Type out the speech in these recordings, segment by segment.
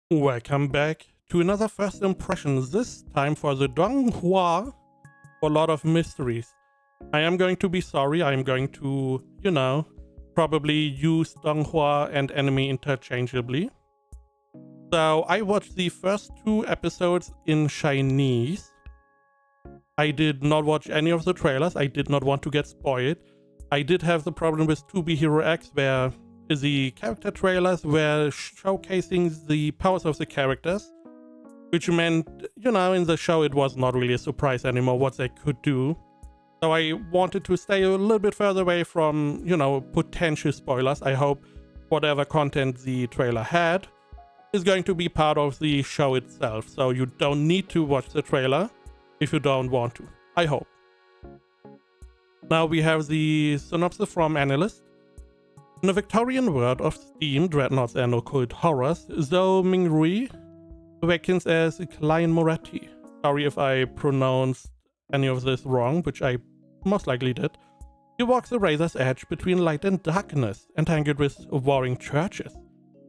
Welcome back to another first impression, this time for the Donghua for a lot of mysteries. I am going to be sorry, I am going to, probably use Donghua and enemy interchangeably. So I watched the first two episodes in Chinese. I did not watch any of the trailers, I did not want to get spoiled. I did have the problem with 2B Hero X where the character trailers were showcasing the powers of the characters, which meant, in the show it was not really a surprise anymore what they could do. So I wanted to stay a little bit further away from, potential spoilers. I hope whatever content the trailer had is going to be part of the show itself. So you don't need to watch the trailer if you don't want to. I hope. Now we have the synopsis from Analyst. In the Victorian world of steam, dreadnoughts and occult horrors, Zhou Mingrui awakens as Klein Moretti. Sorry if I pronounced any of this wrong, which I most likely did. He walks the razor's edge between light and darkness, entangled with warring churches.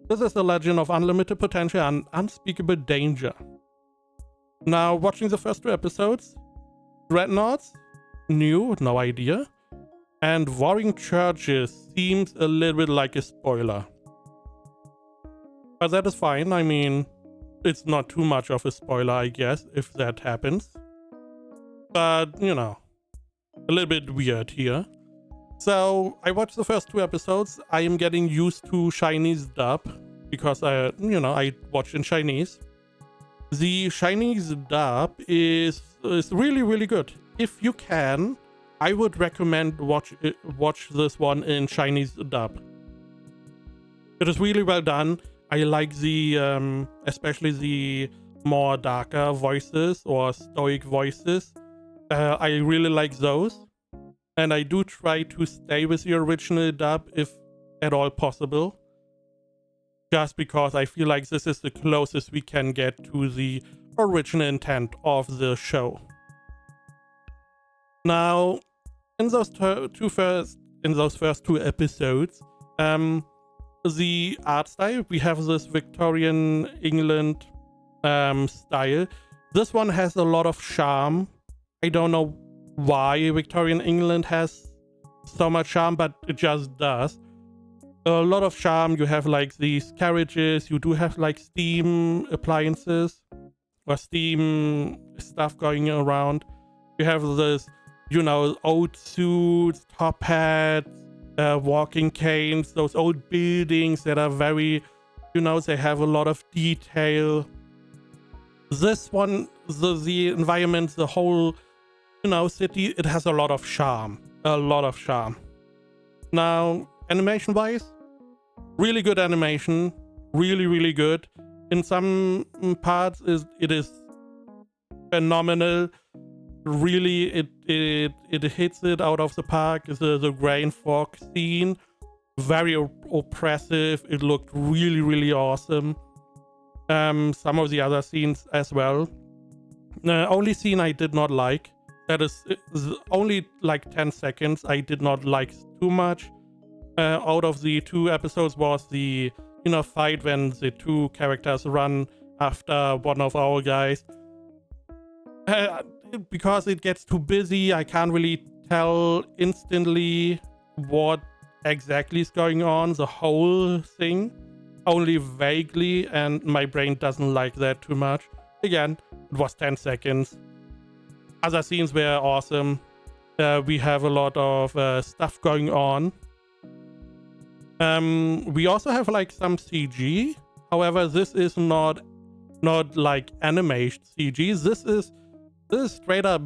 This is the legend of unlimited potential and unspeakable danger. Now, watching the first two episodes, dreadnoughts, new, no idea. And warring churches seems a little bit like a spoiler. But that is fine, I mean, it's not too much of a spoiler, I guess, if that happens. But, a little bit weird here. So, I watched the first two episodes. I am getting used to Chinese dub, because I watched in Chinese. The Chinese dub is really, really good. If you can, I would recommend watch this one in Chinese dub. It is really well done. I like the, especially the more darker voices or stoic voices. I really like those. And I do try to stay with the original dub if at all possible. Just because I feel like this is the closest we can get to the original intent of the show. Now, in those first two episodes, the art style, we have this Victorian England style. This one has a lot of charm. I don't know why Victorian England has so much charm, but it just does. A lot of charm. You have like these carriages, you do have like steam appliances or steam stuff going around. You have this, old suits, top hats, walking canes, those old buildings that are very, they have a lot of detail. This one, the environment, the whole, city, it has a lot of charm. A lot of charm. Now, animation-wise, really good animation. Really, really good. In some parts, it is phenomenal. Really, it hits it out of the park. The grain fog scene, very oppressive. It looked really, really awesome. Some of the other scenes as well. Only scene I did not like, that is only like 10 seconds, I did not like too much. Out of the two episodes was the fight when the two characters run after one of our guys. Because it gets too busy, I can't really tell instantly what exactly is going on, the whole thing, only vaguely, and my brain doesn't like that too much. Again, it was 10 seconds. Other scenes were awesome. We have a lot of stuff going on. We also have like some CG. However, this is not like animation CG. This is straight up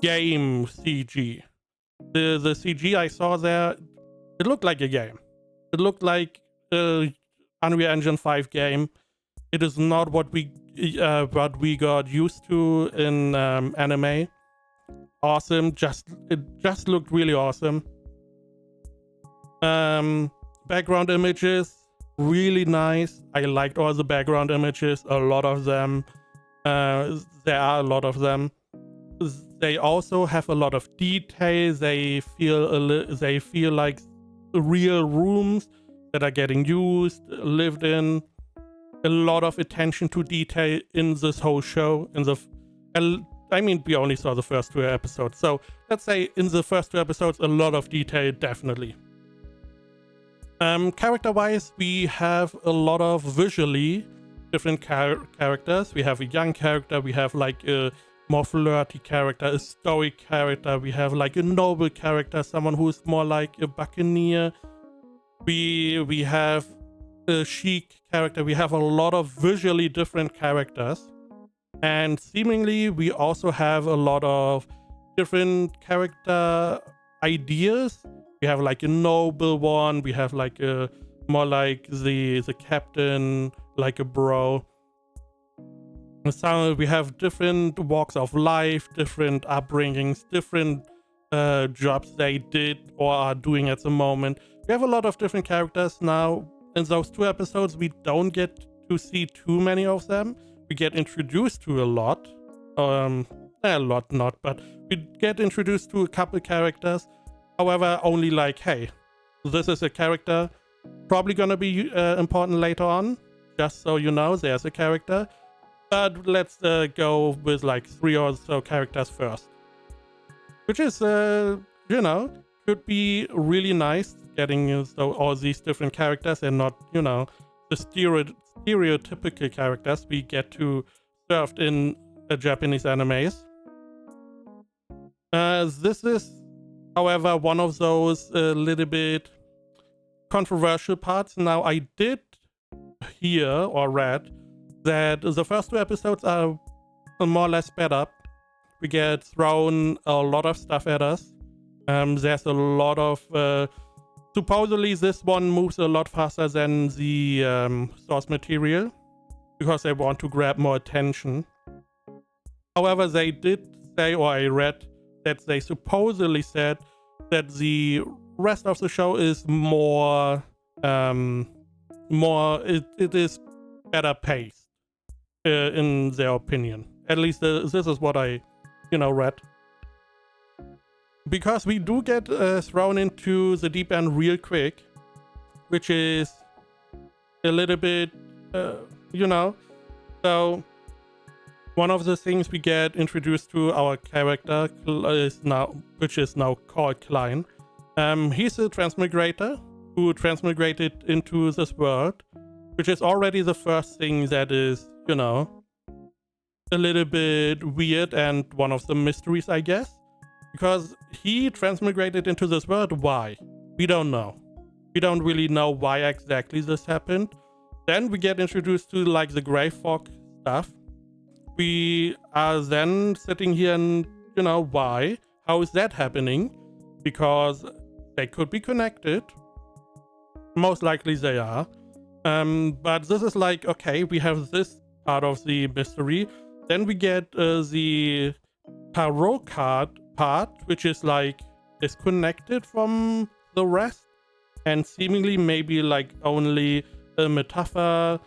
game CG. The CG I saw there, it looked like a game. It looked like Unreal Engine 5 game. It is not what we got used to in anime. Awesome. It just looked really awesome. Background images, really nice. I liked all the background images, a lot of them. There are a lot of them. They also have a lot of detail. They feel like real rooms that are getting used, lived in. a lot of attention to detail in this whole show. I mean, we only saw the first 2 episodes, so let's say in the first 2 episodes, a lot of detail, definitely. Character-wise, we have a lot of visually different characters. We have a young character, we have like a more flirty character, a stoic character, we have like a noble character, someone who's more like a buccaneer. We have a chic character. We have a lot of visually different characters, and seemingly we also have a lot of different character ideas. We have like a noble one, we have like a more like the captain, like a bro. So we have different walks of life, different upbringings, different jobs they did or are doing at the moment. We have a lot of different characters now. In those 2 episodes, we don't get to see too many of them. We get introduced to a lot. A lot not, but we get introduced to a couple characters. However, only like, hey, this is a character probably gonna be important later on. Just so you know, there's a character. But let's go with like 3 or so characters first. Which is, could be really nice getting all these different characters and not, the stereotypical characters we get to served in Japanese animes. This is, however, one of those little bit controversial parts. Now, I did hear or read that the first 2 episodes are more or less sped up. We get thrown a lot of stuff at us. There's a lot of... supposedly this one moves a lot faster than the source material because they want to grab more attention. However, they did say, or I read, that they supposedly said that the rest of the show is more... it is better paced, in their opinion. At least this is what I, read. Because we do get thrown into the deep end real quick, which is a little bit, So, one of the things we get introduced to our character which is now called Klein. He's a transmigrator who transmigrated into this world, which is already the first thing that is, a little bit weird and one of the mysteries, I guess. Because he transmigrated into this world. Why? We don't know. We don't really know why exactly this happened. Then we get introduced to like the gray fog stuff. We are then sitting here and, why? How is that happening? Because they could be connected. Most likely they are. But this is like, okay, we have this part of the mystery. Then we get the tarot card part, which is like disconnected from the rest and seemingly maybe like only a metaphor,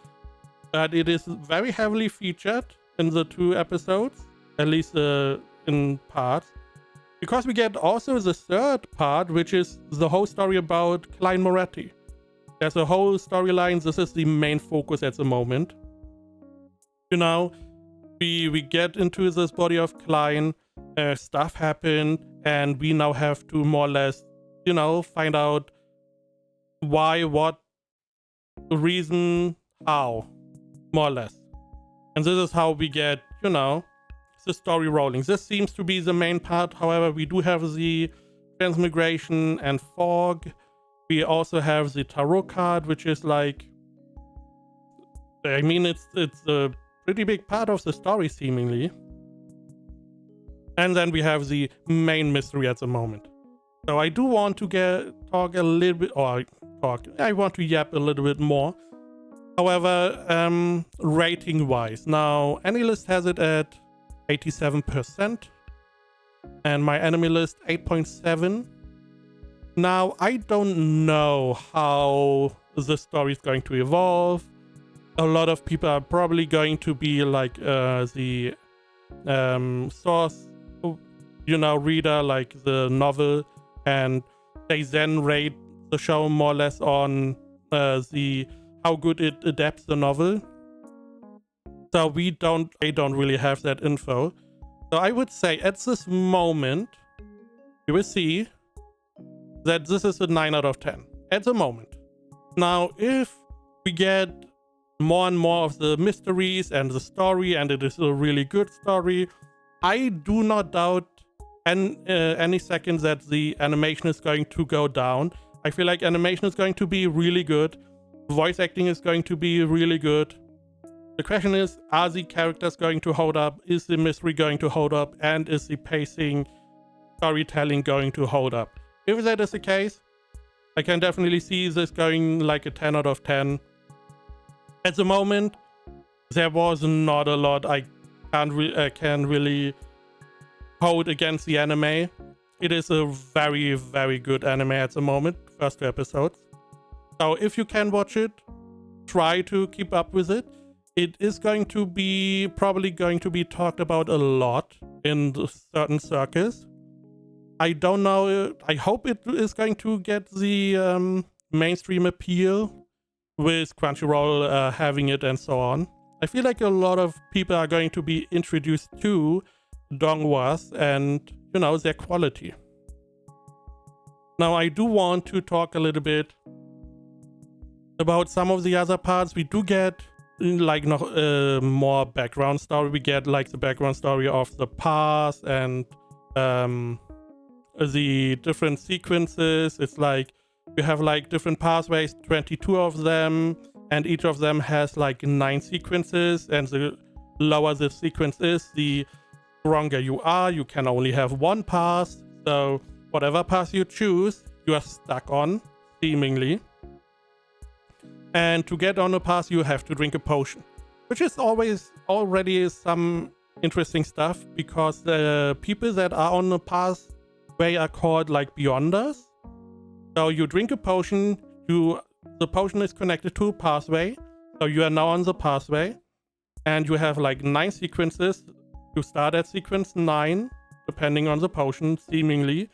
but it is very heavily featured in the 2 episodes, at least in parts, because we get also the 3rd part, which is the whole story about Klein Moretti. There's a whole storyline. This is the main focus at the moment. We get into this body of Klein, stuff happened, and we now have to more or less, find out why, what, reason, how, more or less. And this is how we get, the story rolling. This seems to be the main part. However, we do have the transmigration and fog. We also have the tarot card, which is like, it's a pretty big part of the story, seemingly. And then we have the main mystery at the moment. So I do want to talk a little bit, I want to yap a little bit more. However, rating-wise, now AniList has it at 87%, and my enemy list 8.7. Now, I don't know how the story is going to evolve. A lot of people are probably going to be like the source, reader, like the novel, and they then rate the show more or less on how good it adapts the novel. So I don't really have that info. So I would say at this moment, you will see that this is a 9 out of 10 at the moment. Now, if we get more and more of the mysteries and the story, and it is a really good story, I do not doubt any second that the animation is going to go down. I feel like animation is going to be really good. Voice acting is going to be really good. The question is, are the characters going to hold up? Is the mystery going to hold up? And is the pacing, storytelling going to hold up? If that is the case, I can definitely see this going like a 10 out of 10. At the moment, there was not a lot I can really hold against the anime. It is a very, very good anime at the moment, first 2 episodes. So if you can watch it, try to keep up with it. It is probably going to be talked about a lot in certain circles. I don't know. I hope it is going to get the mainstream appeal with Crunchyroll having it and so on. I feel like a lot of people are going to be introduced to donghwas and, their quality. Now, I do want to talk a little bit about some of the other parts. We do get like more background story. We get like the background story of the past and the different sequences. It's like we have like different pathways, 22 of them, and each of them has like 9 sequences, and the lower the sequence is, the stronger you are. You can only have one path, so whatever path you choose, you are stuck on, seemingly. And to get on a path, you have to drink a potion, which is already some interesting stuff, because the people that are on the path, they are called like Beyonders. So you drink a potion, the potion is connected to a pathway, so you are now on the pathway, and you have like 9 sequences. You start at sequence 9, depending on the potion, seemingly,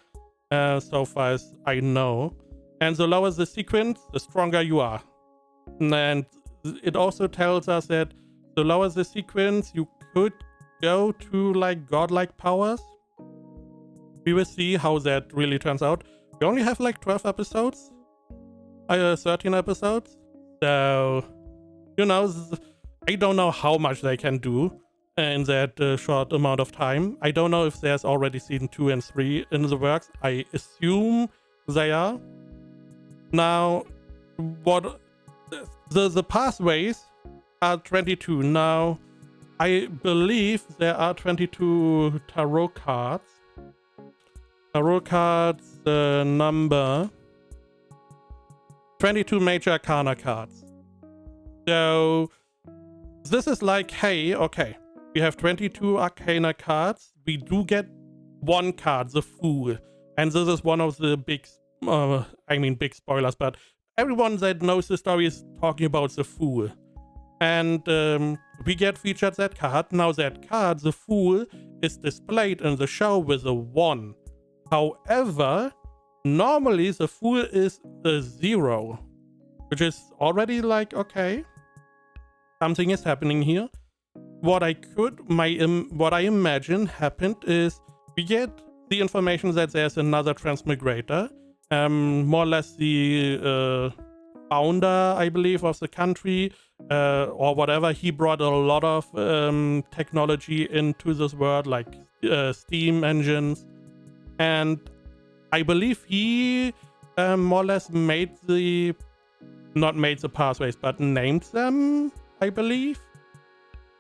so far as I know. And the lower the sequence, the stronger you are. And it also tells us that the lower the sequence, you could go to like godlike powers. We will see how that really turns out. We only have like 12 episodes, 13 episodes. So, I don't know how much they can do in that short amount of time. I don't know if there's already season 2 and 3 in the works. I assume they are. Now, what the pathways are 22. Now, I believe there are 22 tarot cards. Tarot cards, the number 22 major arcana cards. So this is like, hey, okay, we have 22 arcana cards. We do get one card, the Fool, and this is one of the big spoilers, but everyone that knows the story is talking about the Fool. And we get featured that card. Now that card, the Fool, is displayed in the show with a 1. However, normally the Fool is a 0, which is already like, okay, something is happening here. What I imagine happened is we get the information that there's another transmigrator, more or less the founder, I believe, of the country, or whatever. He brought a lot of technology into this world, like steam engines, and I believe he more or less not made the pathways, but named them, I believe,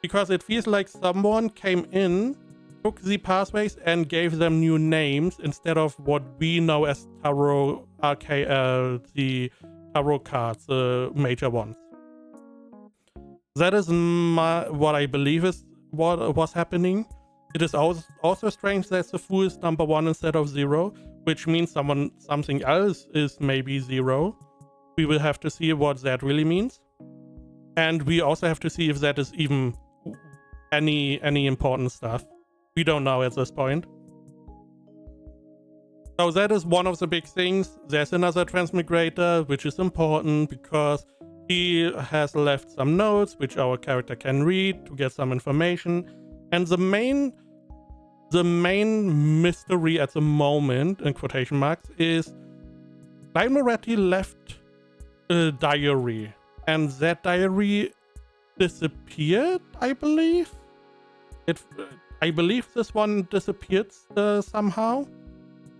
because it feels like someone came in, took the pathways and gave them new names instead of what we know as tarot, the tarot cards, the major ones. That is what I believe is what was happening. It is also strange that the Fool is number 1 instead of 0, which means something else is maybe 0. We will have to see what that really means. And we also have to see if that is even any important stuff. We don't know at this point. So that is one of the big things. There's another transmigrator, which is important because He has left some notes which our character can read to get some information. And the main mystery at the moment, in quotation marks, is Klein Moretti left a diary, and that diary disappeared, I believe. I believe this one disappeared somehow.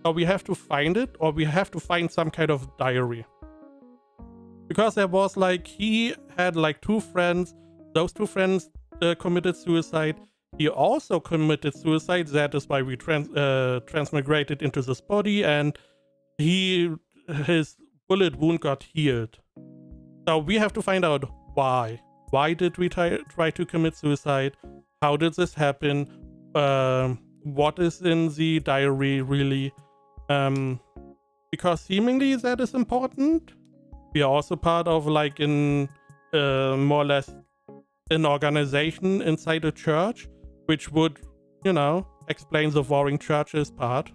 So we have to find it, or we have to find some kind of diary. Because there was like, he had like 2 friends. Those 2 friends committed suicide. He also committed suicide. That is why we transmigrated into this body, and his bullet wound got healed. So we have to find out why. Why did we try to commit suicide? How did this happen? What is in the diary really? Because seemingly that is important. We are also part of like more or less an organization inside a church, which would, explain the warring churches part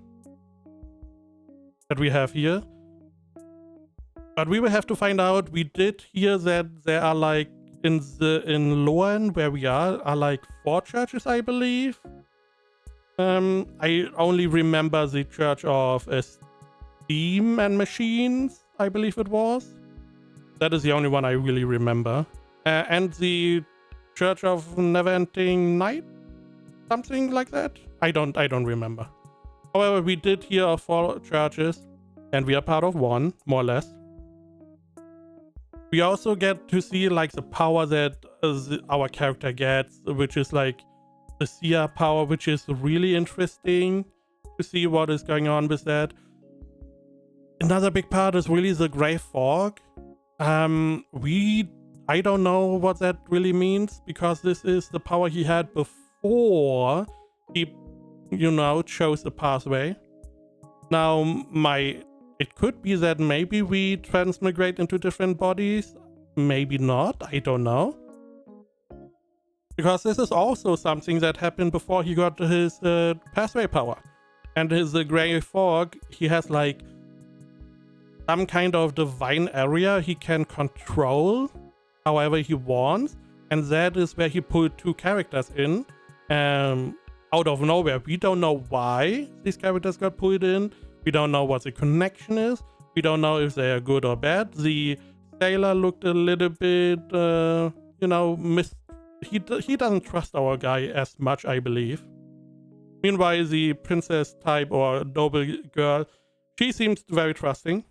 that we have here. But we will have to find out. We did hear that there are like in Loen, where we are like 4 churches, I believe. I only remember the Church of Steam and Machines, I believe it was. That is the only one I really remember. And the Church of Never-Ending Night, something like that. I don't remember. However, we did hear of 4 churches, and we are part of one, more or less. We also get to see like the power that our character gets, which is like the Sia power, which is really interesting to see what is going on with that. Another big part is really the gray fog. I don't know what that really means, because this is the power he had before he, chose the pathway. Now, it could be that maybe we transmigrate into different bodies. Maybe not. I don't know. Because this is also something that happened before he got his pathway power. And his gray fog, he has like some kind of divine area he can control however he wants. And that is where he put 2 characters in. Out of nowhere. We don't know why these characters got put in. We don't know what the connection is. We don't know if they are good or bad. The sailor looked a little bit, he doesn't trust our guy as much, I believe. Meanwhile, the princess type or noble girl, she seems very trusting.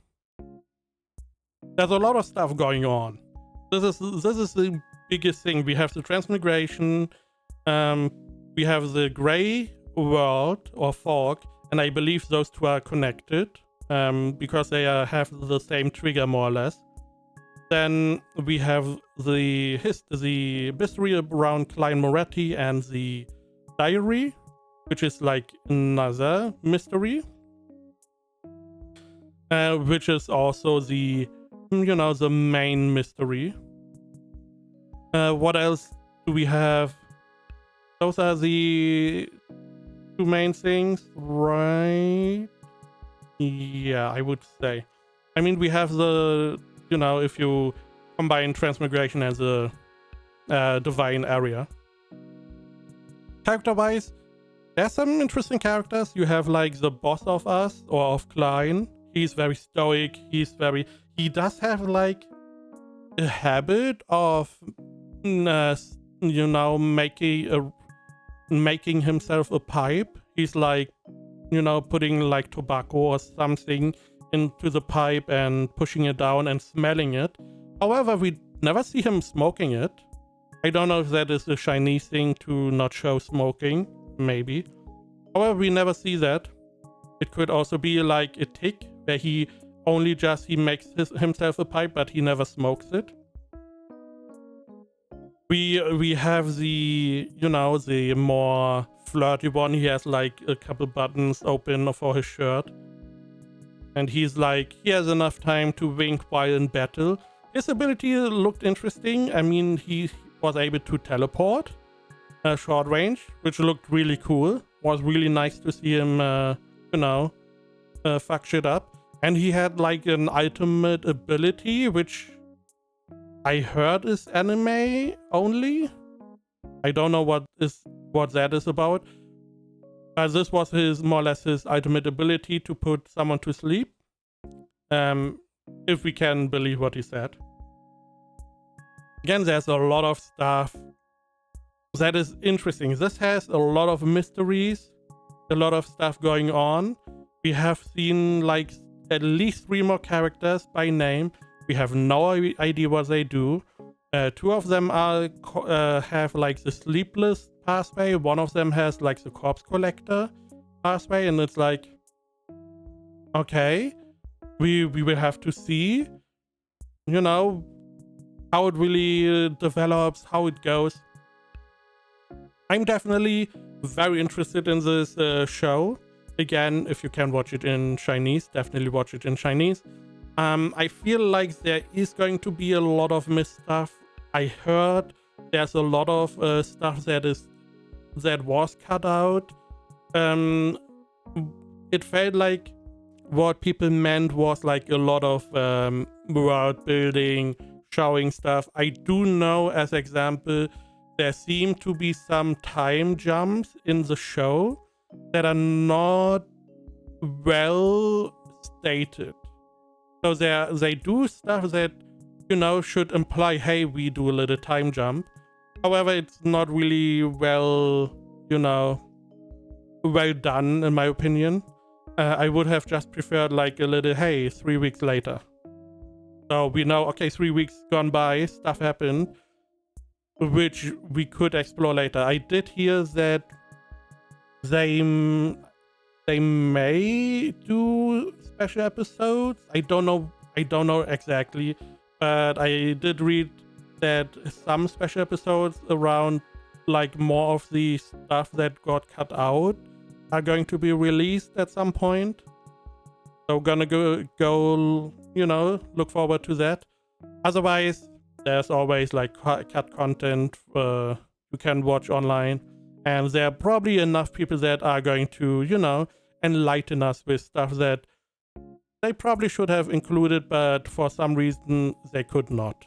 There's a lot of stuff going on. This is the biggest thing. We have the transmigration. We have the gray world or fog. And I believe those 2 are connected, because they have the same trigger, more or less. Then we have the mystery around Klein Moretti and the diary, which is like another mystery. Which is also the main mystery. What else do we have? Those are the 2 main things, right? Yeah, I would say. I mean, we have the, if you combine transmigration as a divine area. Character-wise, there's some interesting characters. You have like the boss of us, or of Klein. He's very stoic. He does have like a habit of, making himself a pipe. He's like, putting like tobacco or something into the pipe and pushing it down and smelling it. However, we never see him smoking it. I don't know if that is a Chinese thing to not show smoking, maybe. However, we never see that. It could also be like a tick, where he makes himself a pipe, but he never smokes it. We have the, the more flirty one. He has like a couple buttons open for his shirt. And he's like, he has enough time to wink while in battle. His ability looked interesting. I mean, he was able to teleport short range, which looked really cool. Was really nice to see him, fuck shit up. And he had like an ultimate ability, which I heard is anime only. I don't know what that is about. This was more or less his ultimate ability to put someone to sleep. If we can believe what he said. Again, there's a lot of stuff that is interesting. This has a lot of mysteries, a lot of stuff going on. We have seen like at least 3 more characters by name. We have no idea what they do. 2 of them are have like the sleepless pathway. One of them has like the corpse collector pathway, and it's like, okay, we will have to see, you know, how it really develops, how it goes. I'm definitely very interested in this show. Again, if you can watch it in Chinese, definitely watch it in Chinese. I feel like there is going to be a lot of missed stuff. I heard there's a lot of stuff that was cut out. It felt like what people meant was like a lot of world building, showing stuff. I do know, as example, there seem to be some time jumps in the show that are not well stated. So they do stuff that, you know, should imply, hey, we do a little time jump. However, it's not really well, you know, well done, in my opinion. I would have just preferred like a little, hey, 3 weeks later. So we know, okay, 3 weeks gone by, stuff happened, which we could explore later. I did hear that they may do special episodes. I don't know exactly, but I did read that some special episodes around like more of the stuff that got cut out are going to be released at some point. So gonna go, you know, look forward to that. Otherwise, there's always like cut content you can watch online, and there are probably enough people that are going to, you know, enlighten us with stuff that they probably should have included, but for some reason they could not.